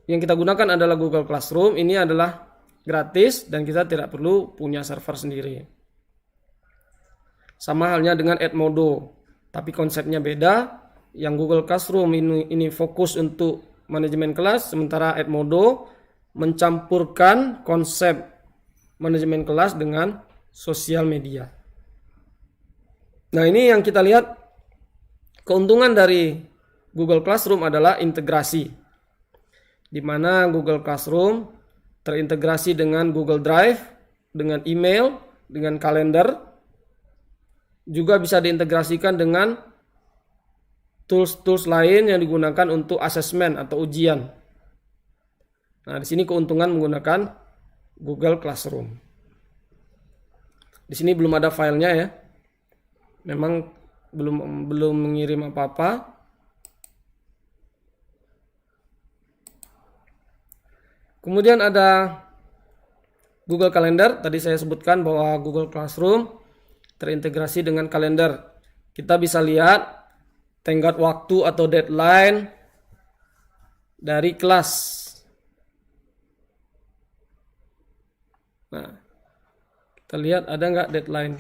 kita gunakan adalah Google Classroom. Ini adalah gratis dan kita tidak perlu punya server sendiri. Sama halnya dengan Edmodo, tapi konsepnya beda. Yang Google Classroom ini fokus untuk manajemen kelas, sementara Edmodo mencampurkan konsep manajemen kelas dengan sosial media. Nah, ini yang kita lihat, keuntungan dari Google Classroom adalah integrasi, di mana Google Classroom terintegrasi dengan Google Drive, dengan email, dengan kalender. Juga bisa diintegrasikan dengan tools-tools lain yang digunakan untuk asesmen atau ujian. Nah, di sini keuntungan menggunakan Google Classroom. Di sini belum ada filenya ya. Memang belum mengirim apa-apa. Kemudian ada Google Calendar. Tadi saya sebutkan bahwa Google Classroom terintegrasi dengan kalender. Kita bisa lihat tenggat waktu atau deadline dari kelas. Nah, kita lihat ada nggak deadline.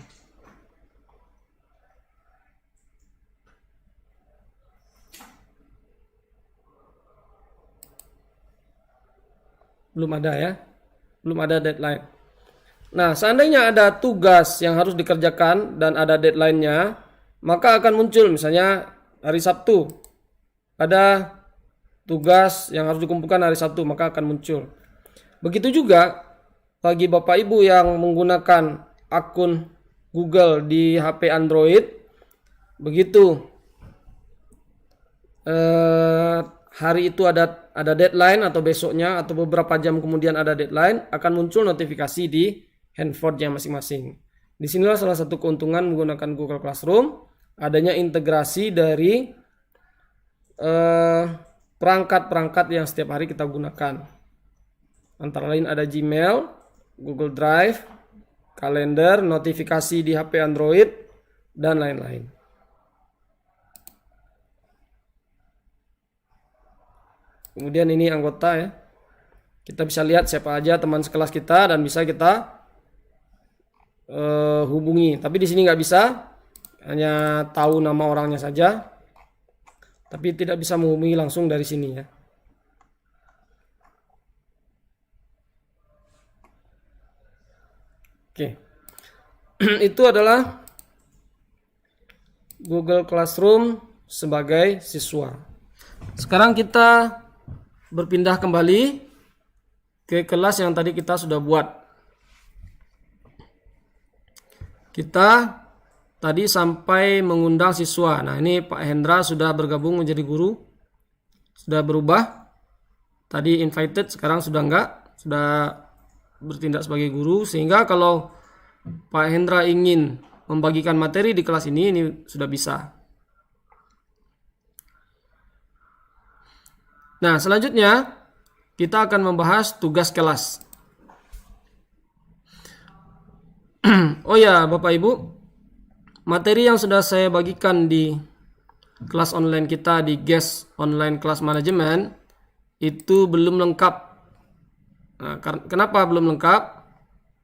Belum ada ya, belum ada deadline. Nah, seandainya ada tugas yang harus dikerjakan dan ada deadline-nya, maka akan muncul misalnya hari Sabtu. Ada tugas yang harus dikumpulkan hari Sabtu, maka akan muncul. Begitu juga bagi Bapak Ibu yang menggunakan akun Google di HP Android, begitu hari itu ada deadline atau besoknya atau beberapa jam kemudian ada deadline, akan muncul notifikasi di handphonenya masing-masing. Disinilah salah satu keuntungan menggunakan Google Classroom, adanya integrasi dari perangkat-perangkat yang setiap hari kita gunakan. Antara lain ada Gmail, Google Drive, kalender, notifikasi di HP Android, dan lain-lain. Kemudian ini anggota ya. Kita bisa lihat siapa aja teman sekelas kita dan bisa kita hubungi. Tapi di sini nggak bisa, hanya tahu nama orangnya saja. Tapi tidak bisa menghubungi langsung dari sini ya. Oke. Itu adalah Google Classroom sebagai siswa. Sekarang kita berpindah kembali ke kelas yang tadi kita sudah buat. Kita tadi sampai mengundang siswa. Nah, ini Pak Hendra sudah bergabung menjadi guru. Sudah berubah. Tadi invited, sekarang sudah enggak. Sudah bertindak sebagai guru. Sehingga kalau Pak Hendra ingin membagikan materi di kelas ini sudah bisa. Nah, selanjutnya kita akan membahas tugas kelas. Oh ya, Bapak Ibu, materi yang sudah saya bagikan di kelas online kita di GES Online Class Management itu belum lengkap. Nah, kenapa belum lengkap?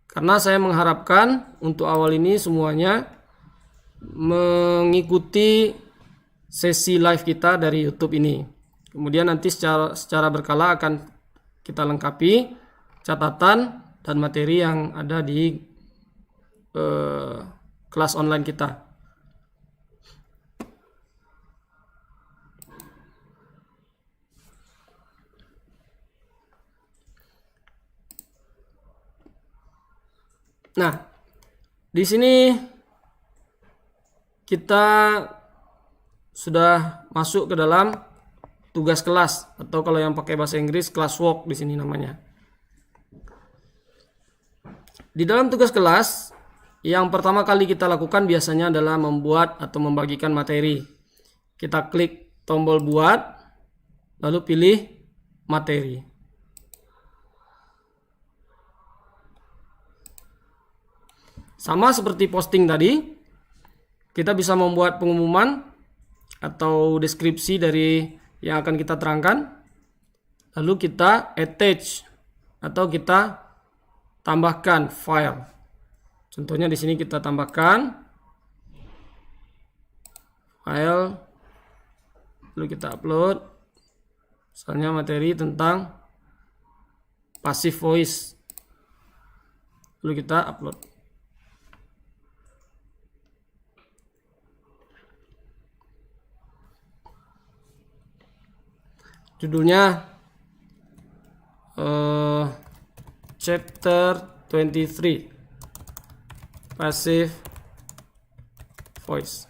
Karena saya mengharapkan untuk awal ini semuanya mengikuti sesi live kita dari YouTube ini. Kemudian nanti secara berkala akan kita lengkapi catatan dan materi yang ada di kelas online kita. Nah, di sini kita sudah masuk ke dalam tugas kelas, atau kalau yang pakai bahasa Inggris classwork di sini namanya. Di dalam tugas kelas, yang pertama kali kita lakukan biasanya adalah membuat atau membagikan materi. Kita klik tombol buat, lalu pilih materi. Sama seperti posting tadi, kita bisa membuat pengumuman atau deskripsi dari yang akan kita terangkan. Lalu kita attach atau kita tambahkan file. Contohnya di sini kita tambahkan file, lalu kita upload. Misalnya materi tentang passive voice, lalu kita upload. Judulnya chapter 23 passive voice.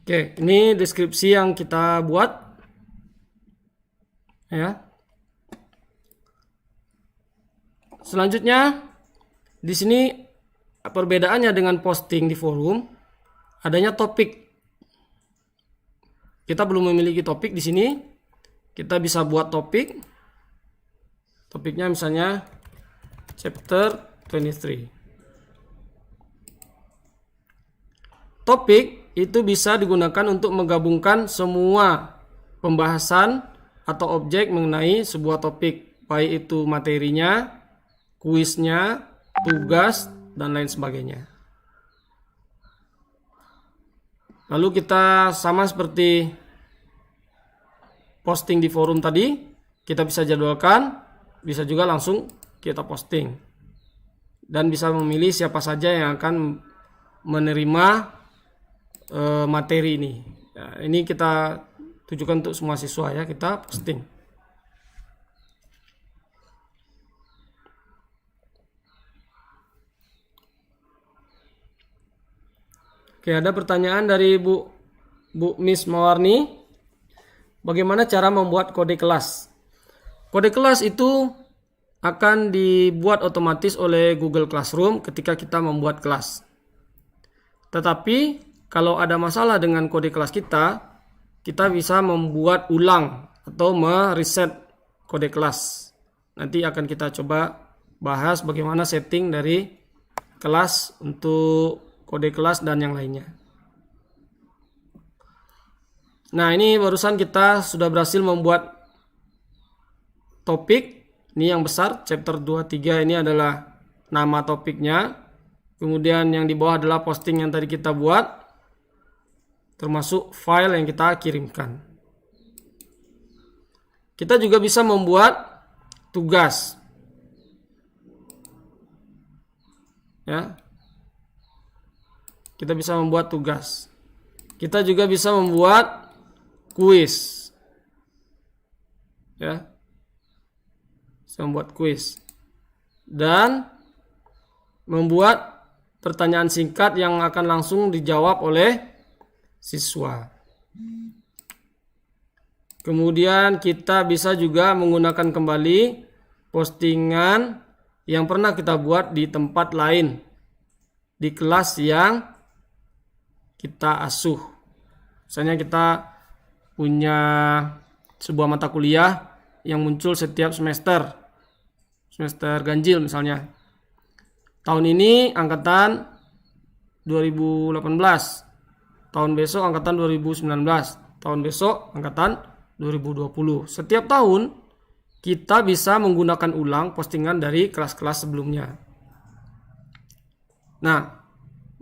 Oke, ini deskripsi yang kita buat ya. Selanjutnya di sini perbedaannya dengan posting di forum, adanya topik. Kita belum memiliki topik di sini. Kita bisa buat topik. Topiknya misalnya chapter 23. Topik itu bisa digunakan untuk menggabungkan semua pembahasan atau objek mengenai sebuah topik, baik itu materinya, kuisnya, tugas, dan lain sebagainya. Lalu kita sama seperti posting di forum tadi, kita bisa jadwalkan, bisa juga langsung kita posting. Dan bisa memilih siapa saja yang akan menerima materi ini. Ya, ini kita tujukan untuk semua siswa ya, kita posting. Oke, ada pertanyaan dari Bu Miss Mawarni. Bagaimana cara membuat kode kelas? Kode kelas itu akan dibuat otomatis oleh Google Classroom ketika kita membuat kelas. Tetapi kalau ada masalah dengan kode kelas kita bisa membuat ulang atau mereset kode kelas. Nanti akan kita coba bahas bagaimana setting dari kelas untuk kode kelas dan yang lainnya. Nah, ini barusan kita sudah berhasil membuat topik. Ini yang besar, chapter 23 ini adalah nama topiknya. Kemudian yang di bawah adalah posting yang tadi kita buat, termasuk file yang kita kirimkan. Kita juga bisa membuat tugas. Ya. Kita bisa membuat tugas. Kita juga bisa membuat kuis. Ya. Bisa membuat kuis. Dan membuat pertanyaan singkat yang akan langsung dijawab oleh siswa. Kemudian kita bisa juga menggunakan kembali postingan yang pernah kita buat di tempat lain, di kelas yang kita asuh. Misalnya kita punya sebuah mata kuliah yang muncul setiap semester ganjil misalnya. Tahun ini angkatan 2018. Tahun besok angkatan 2019, tahun besok angkatan 2020. Setiap tahun kita bisa menggunakan ulang postingan dari kelas-kelas sebelumnya. Nah,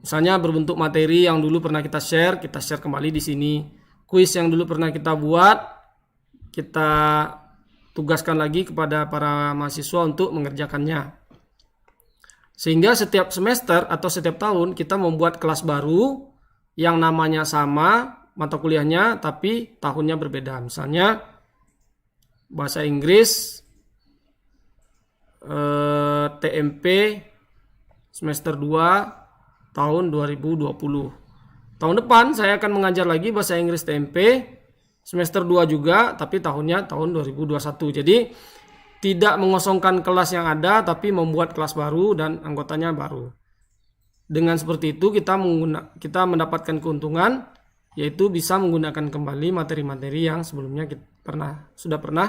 misalnya berbentuk materi yang dulu pernah kita share kembali di sini. Kuis yang dulu pernah kita buat, kita tugaskan lagi kepada para mahasiswa untuk mengerjakannya. Sehingga setiap semester atau setiap tahun kita membuat kelas baru yang namanya sama mata kuliahnya tapi tahunnya berbeda. Misalnya bahasa Inggris TMP semester 2 tahun 2020. Tahun depan saya akan mengajar lagi bahasa Inggris TMP semester 2 juga, tapi tahunnya tahun 2021. Jadi tidak mengosongkan kelas yang ada, tapi membuat kelas baru dan anggotanya baru. Dengan seperti itu kita mendapatkan keuntungan, yaitu bisa menggunakan kembali materi-materi yang sebelumnya sudah pernah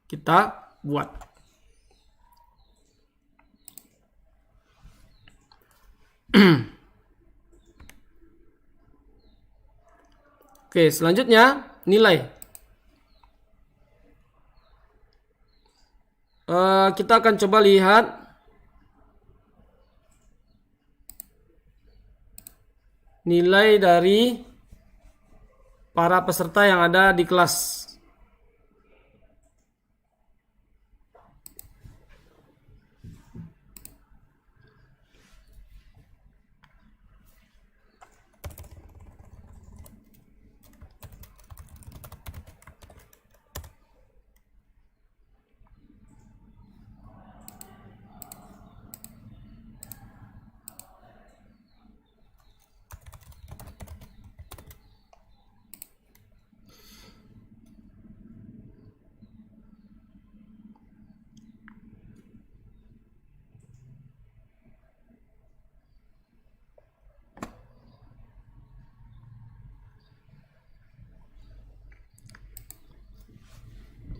kita buat. Oke, selanjutnya nilai. Kita akan coba lihat nilai dari para peserta yang ada di kelas.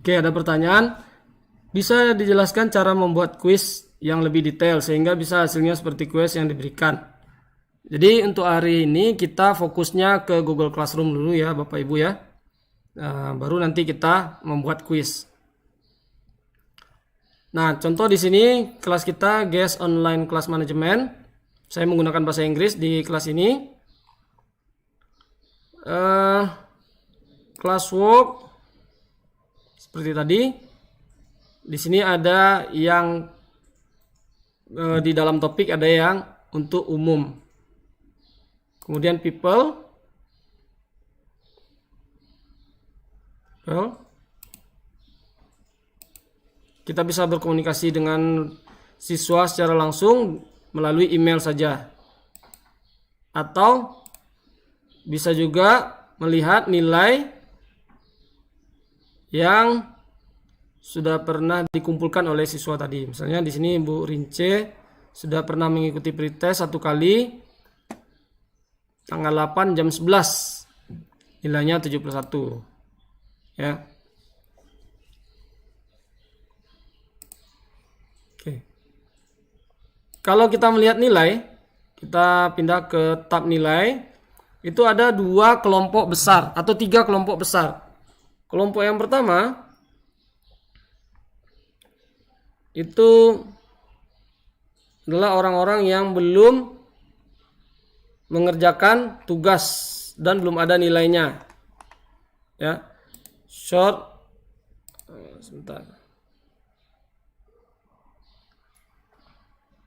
Oke, ada pertanyaan. Bisa dijelaskan cara membuat kuis yang lebih detail sehingga bisa hasilnya seperti kuis yang diberikan. Jadi untuk hari ini kita fokusnya ke Google Classroom dulu ya Bapak Ibu ya. Baru nanti kita membuat kuis. Nah, contoh di sini kelas kita GS Online Class Management. Saya menggunakan bahasa Inggris di kelas ini. Classwork seperti tadi. Di sini ada yang di dalam topik, ada yang untuk umum. Kemudian people. Kita bisa berkomunikasi dengan siswa secara langsung melalui email saja. Atau bisa juga melihat nilai yang sudah pernah dikumpulkan oleh siswa tadi. Misalnya di sini Bu Rince sudah pernah mengikuti pretest 1 kali tanggal 8 jam 11. Nilainya 71. Ya. Oke. Kalau kita melihat nilai, kita pindah ke tab nilai. Itu ada 2 kelompok besar atau 3 kelompok besar. Kelompok yang pertama itu adalah orang-orang yang belum mengerjakan tugas dan belum ada nilainya. Ya. Sebentar.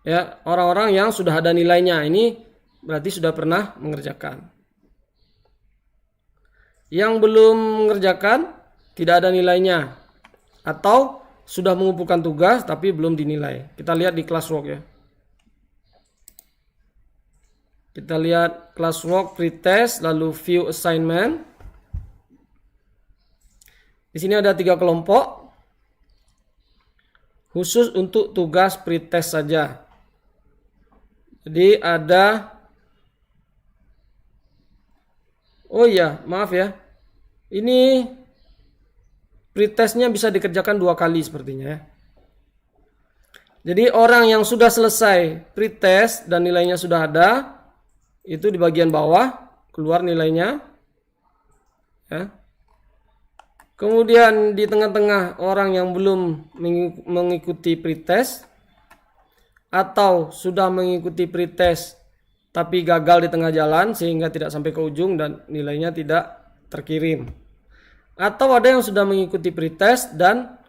Ya, orang-orang yang sudah ada nilainya ini berarti sudah pernah mengerjakan. Yang belum mengerjakan tidak ada nilainya atau sudah mengumpulkan tugas tapi belum dinilai. Kita lihat di classwork ya. Kita lihat classwork pretest lalu view assignment. Di sini ada 3 kelompok khusus untuk tugas pretest saja. Jadi ada, oh iya, maaf ya. Ini pretestnya bisa dikerjakan 2 kali sepertinya ya. Jadi orang yang sudah selesai pretest dan nilainya sudah ada, itu di bagian bawah keluar nilainya. Ya. Kemudian di tengah-tengah orang yang belum mengikuti pretest atau sudah mengikuti pretest tapi gagal di tengah jalan sehingga tidak sampai ke ujung dan nilainya tidak terkirim. Atau ada yang sudah mengikuti pretest dan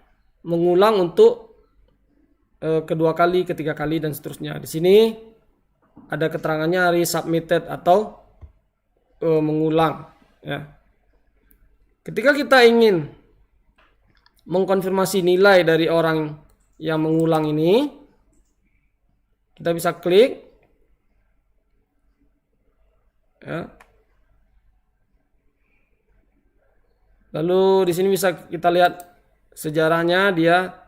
mengulang untuk kedua kali, ketiga kali dan seterusnya. Di sini ada keterangannya resubmitted atau mengulang ya. Ketika kita ingin mengkonfirmasi nilai dari orang yang mengulang ini, kita bisa klik ya. Lalu di sini bisa kita lihat sejarahnya, dia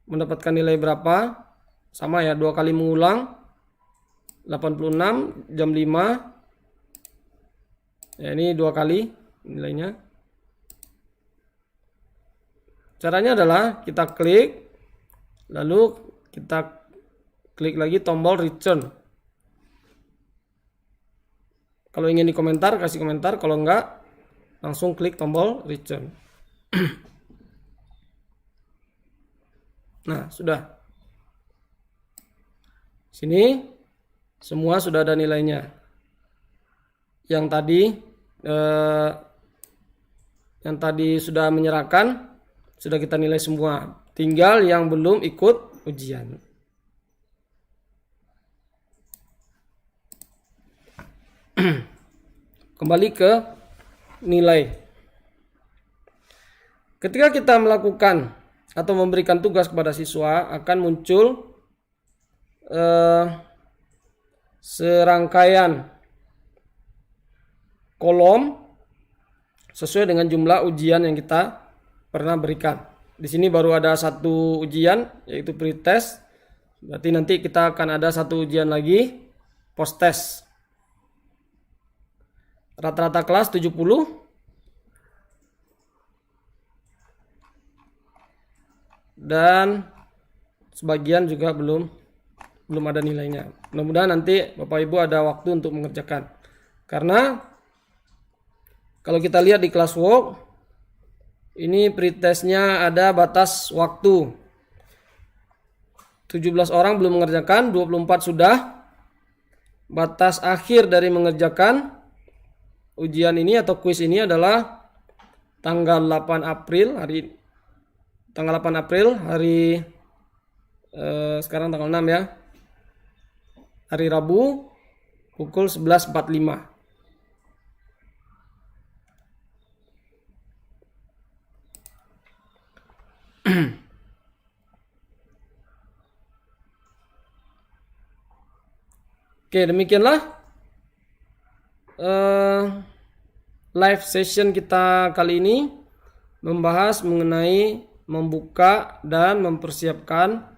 mendapatkan nilai berapa. Sama ya, 2 kali mengulang 86 jam 5 ya, ini 2 kali nilainya. Caranya adalah kita klik, lalu kita klik lagi tombol return. Kalau ingin di komentar, kasih komentar. Kalau enggak, langsung klik tombol return. Nah, sudah. Sini semua sudah ada nilainya. Yang tadi sudah menyerahkan, sudah kita nilai semua. Tinggal yang belum ikut ujian. Kembali ke nilai. Ketika kita melakukan atau memberikan tugas kepada siswa, akan muncul serangkaian kolom sesuai dengan jumlah ujian yang kita pernah berikan. Di sini baru ada 1 ujian, yaitu pretest. Berarti nanti kita akan ada 1 ujian lagi, post test. Rata-rata kelas 70. Dan sebagian juga belum ada nilainya. Mudah-mudahan nanti Bapak Ibu ada waktu untuk mengerjakan. Karena kalau kita lihat di classwork, ini pretestnya ada batas waktu. 17 orang belum mengerjakan, 24 sudah. Batas akhir dari mengerjakan ujian ini atau kuis ini adalah tanggal 8 April, hari sekarang tanggal 6 ya. Hari Rabu pukul 11.45. Oke, demikianlah live session kita kali ini, membahas mengenai membuka dan mempersiapkan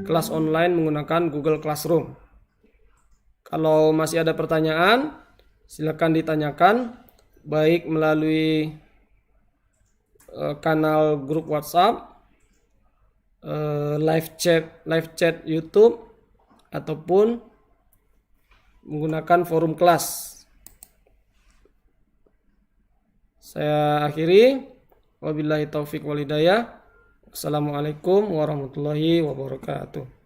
kelas online menggunakan Google Classroom. Kalau masih ada pertanyaan, silakan ditanyakan baik melalui kanal grup WhatsApp, live chat YouTube, ataupun menggunakan forum kelas. Saya akhiri. Wabillahi taufik wal hidayah. Assalamualaikum warahmatullahi wabarakatuh.